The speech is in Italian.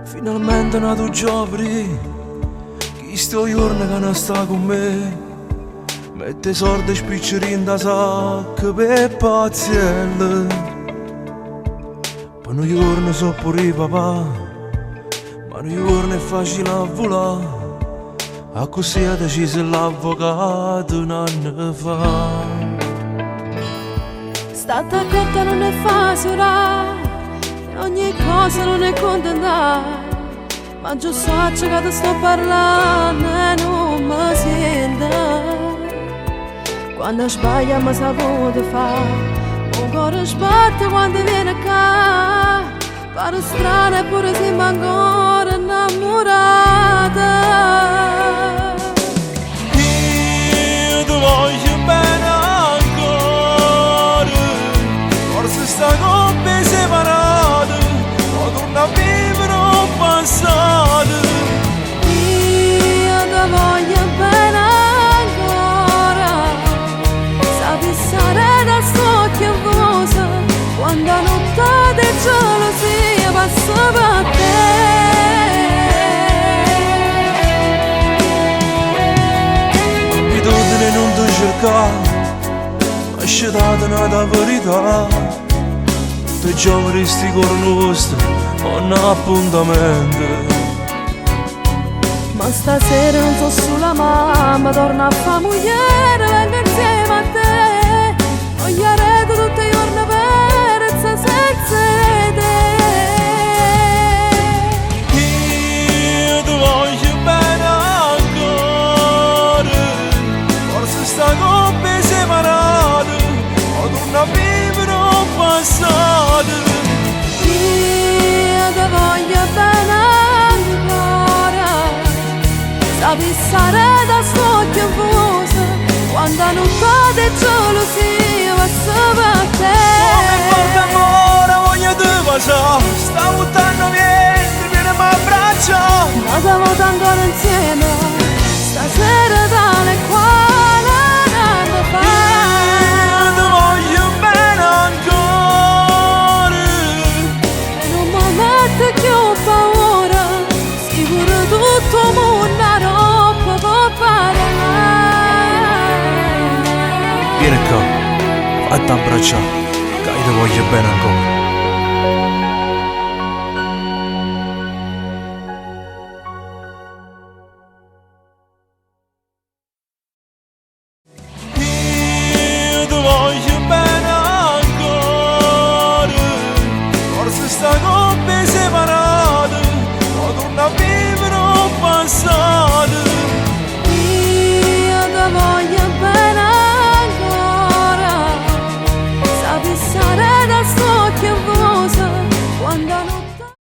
Finalmente è nato giovane, chi sto giorno che non sta con me, mette sordi e spiccioli in da sacca per pazielle. Per un giorno so pure papà, ma un giorno è facile a volare, a così ha deciso l'avvocato un anno fa. State accorta non è facile, e ogni cosa non è contenta. Ma già so che ti sto parlando e non mi sento. Quando sbaglia mi saputo fare, un cuore sbatte quando viene qua. Pare strano eppure siamo ancora innamorate. Io ti voglio bene ancora, forse sta coppia separata, ma torna a vivere un passato. Io ti voglio bene ancora, sapi stare da socchio voce, quando la notte di gelosia passa per te. Abitudine non ti cercare, ma scetate una verità. Tu già vorresti con nostro, un appuntamento. Ma stasera non so sulla mamma, torna a fa moglie, vengo insieme a te. Voglierete tutti i giorni per senza te. Io ti voglio bene ancora, forse sta coppia separata, ma torna a vivere un passato. Io ti voglio bene ancora, sapi stare da socchio voce, quando non fate gelosia passa per te. Come porta amore, voglio te passare, sta buttando niente, vieni a abbracciare. Ma siamo ancora insieme, stasera tale quale anno fa. Io ti voglio bene ancora, E non mi mette più paura, sicuro tutto il mondo a roba può parlare. vieni qua, fatti abbracciare, che io ti voglio bene ancora.